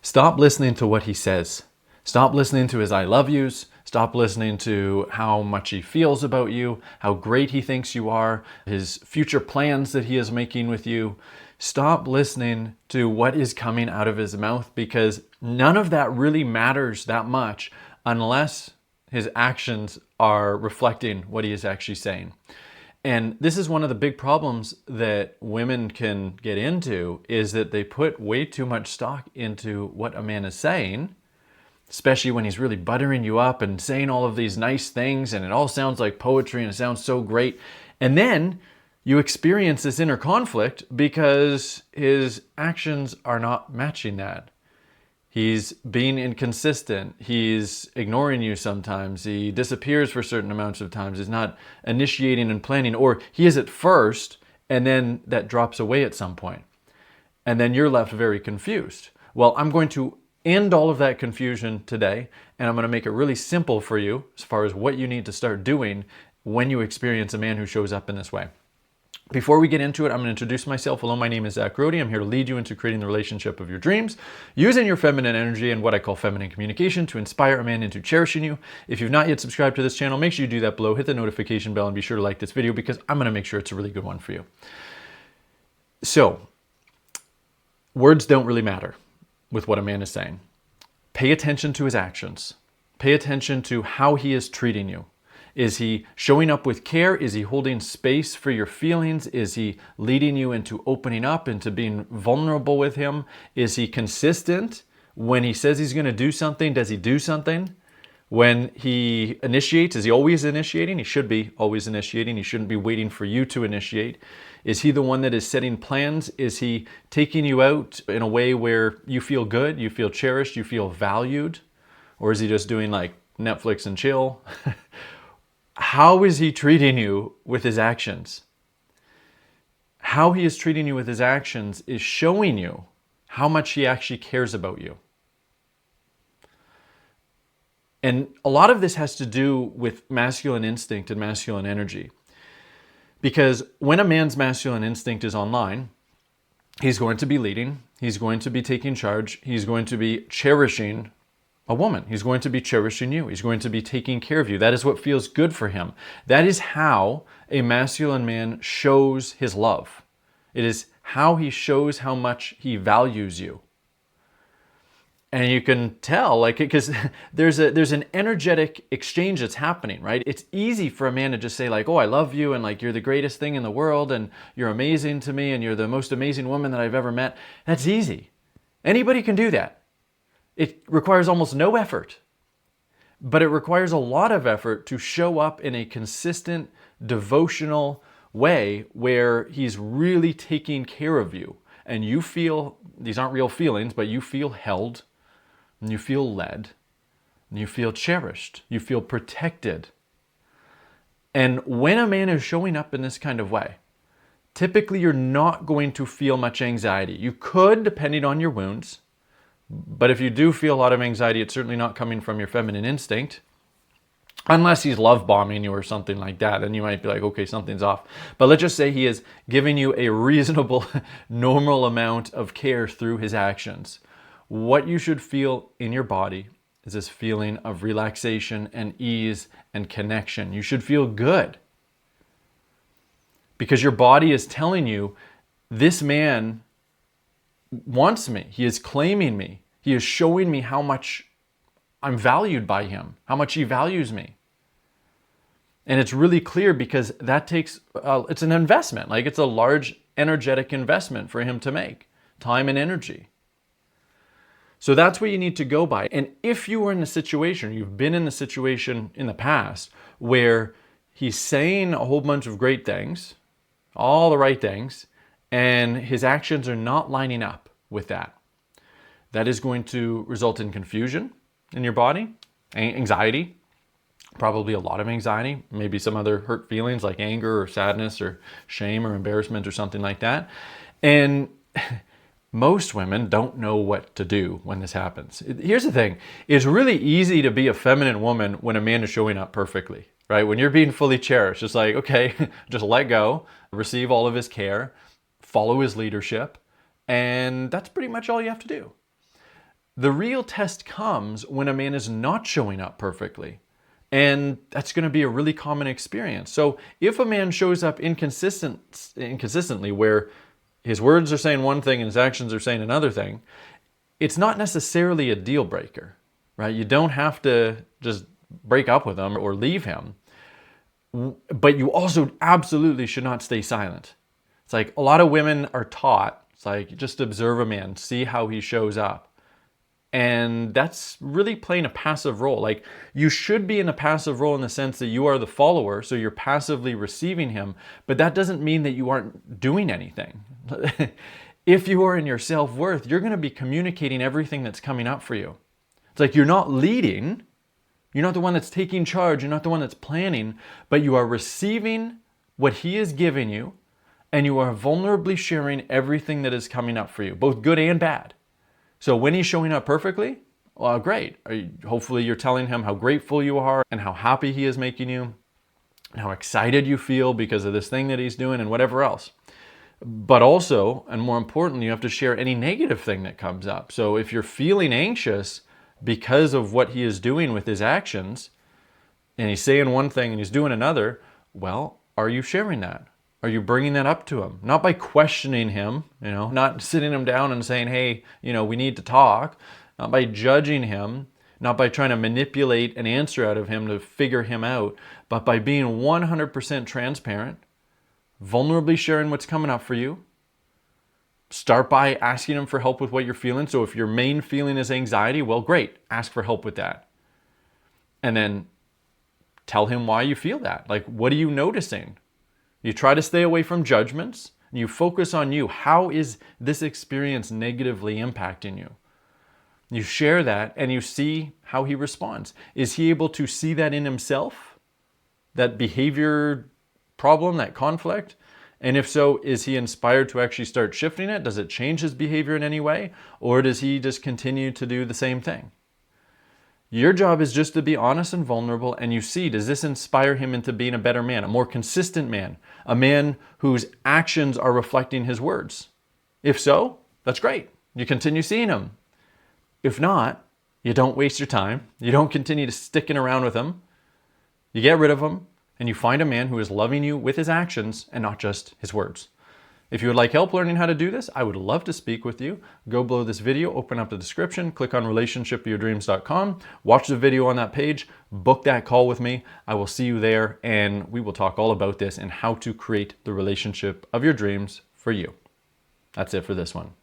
Stop listening to what he says. Stop listening to his I love yous. Stop listening to how much he feels about you, how great he thinks you are, his future plans that he is making with you. Stop listening to what is coming out of his mouth, because none of that really matters that much unless his actions are reflecting what he is actually saying. And this is one of the big problems that women can get into, is that they put way too much stock into what a man is saying, especially when he's really buttering you up and saying all of these nice things and it all sounds like poetry and it sounds so great. And then you experience this inner conflict because his actions are not matching that. He's being inconsistent. He's ignoring you sometimes. He disappears for certain amounts of times. He's not initiating and planning, or he is at first and then that drops away at some point. And then you're left very confused. Well, I'm going to end all of that confusion today, and I'm going to make it really simple for you as far as what you need to start doing when you experience a man who shows up in this way. Before we get into it, I'm going to introduce myself. Hello, my name is Zach Rody. I'm here to lead you into creating the relationship of your dreams, using your feminine energy and what I call feminine communication to inspire a man into cherishing you. If you've not yet subscribed to this channel, make sure you do that below. Hit the notification bell and be sure to like this video, because I'm going to make sure it's a really good one for you. So, words don't really matter with what a man is saying. Pay attention to his actions. Pay attention to how he is treating you. Is he showing up with care? Is he holding space for your feelings? Is he leading you into opening up, into being vulnerable with him? Is he consistent? When he says he's going to do something, does he do something? When he initiates, is he always initiating? He should be always initiating. He shouldn't be waiting for you to initiate. Is he the one that is setting plans? Is he taking you out in a way where you feel good, you feel cherished, you feel valued? Or is he just doing like Netflix and chill? How is he treating you with his actions? How he is treating you with his actions is showing you how much he actually cares about you. And a lot of this has to do with masculine instinct and masculine energy. Because when a man's masculine instinct is online, he's going to be leading, he's going to be taking charge, he's going to be cherishing a woman. He's going to be cherishing you. He's going to be taking care of you. That is what feels good for him. That is how a masculine man shows his love. It is how he shows how much he values you. And you can tell, like, because there's an energetic exchange that's happening, right? It's easy for a man to just say like, oh, I love you, and like, you're the greatest thing in the world, and you're amazing to me, and you're the most amazing woman that I've ever met. That's easy. Anybody can do that. It requires almost no effort, but it requires a lot of effort to show up in a consistent, devotional way where he's really taking care of you. And you feel, these aren't real feelings, but you feel held, and you feel led, and you feel cherished, you feel protected. And when a man is showing up in this kind of way, typically you're not going to feel much anxiety. You could, depending on your wounds. But if you do feel a lot of anxiety, it's certainly not coming from your feminine instinct. Unless he's love bombing you or something like that, then you might be like, okay, something's off. But let's just say he is giving you a reasonable, normal amount of care through his actions. What you should feel in your body is this feeling of relaxation and ease and connection. You should feel good. Because your body is telling you, this man wants me. He is claiming me. He is showing me how much I'm valued by him, how much he values me. And it's really clear because that takes, it's an investment. Like, it's a large energetic investment for him to make, time and energy. So that's what you need to go by. And if you were in a situation, you've been in a situation in the past where he's saying a whole bunch of great things, all the right things, and his actions are not lining up with that, that is going to result in confusion in your body, anxiety, probably a lot of anxiety, maybe some other hurt feelings like anger or sadness or shame or embarrassment or something like that. And most women don't know what to do when this happens. Here's the thing. It's really easy to be a feminine woman when a man is showing up perfectly, right? When you're being fully cherished, it's like, okay, just let go, receive all of his care, follow his leadership, and that's pretty much all you have to do. The real test comes when a man is not showing up perfectly. And that's going to be a really common experience. So if a man shows up inconsistently, where his words are saying one thing and his actions are saying another thing, it's not necessarily a deal breaker, right? You don't have to just break up with him or leave him, but you also absolutely should not stay silent. It's like a lot of women are taught, it's like just observe a man, see how he shows up. And that's really playing a passive role. Like, you should be in a passive role in the sense that you are the follower, so you're passively receiving him, but that doesn't mean that you aren't doing anything. If you are in your self-worth, you're going to be communicating everything that's coming up for you. It's like you're not leading, you're not the one that's taking charge, you're not the one that's planning, but you are receiving what he is giving you, and you are vulnerably sharing everything that is coming up for you, both good and bad. So when he's showing up perfectly, well, great. Hopefully you're telling him how grateful you are and how happy he is making you and how excited you feel because of this thing that he's doing and whatever else. But also, and more importantly, you have to share any negative thing that comes up. So if you're feeling anxious because of what he is doing with his actions, and he's saying one thing and he's doing another, well, are you sharing that? Are you bringing that up to him? Not by questioning him, not sitting him down and saying, hey, we need to talk. Not by judging him, not by trying to manipulate an answer out of him to figure him out, but by being 100% transparent, vulnerably sharing what's coming up for you. Start by asking him for help with what you're feeling. So if your main feeling is anxiety, well, great, ask for help with that. And then tell him why you feel that. Like, what are you noticing? You try to stay away from judgments, and you focus on you. How is this experience negatively impacting you? You share that, and you see how he responds. Is he able to see that in himself? That behavior problem, that conflict? And if so, is he inspired to actually start shifting it? Does it change his behavior in any way? Or does he just continue to do the same thing? Your job is just to be honest and vulnerable, and you see, does this inspire him into being a better man, a more consistent man, a man whose actions are reflecting his words? If so, that's great. You continue seeing him. If not, you don't waste your time. You don't continue to sticking around with him. You get rid of him, and you find a man who is loving you with his actions and not just his words. If you would like help learning how to do this, I would love to speak with you. Go below this video, open up the description, click on relationshipofyourdreams.com, watch the video on that page, book that call with me. I will see you there, and we will talk all about this and how to create the relationship of your dreams for you. That's it for this one.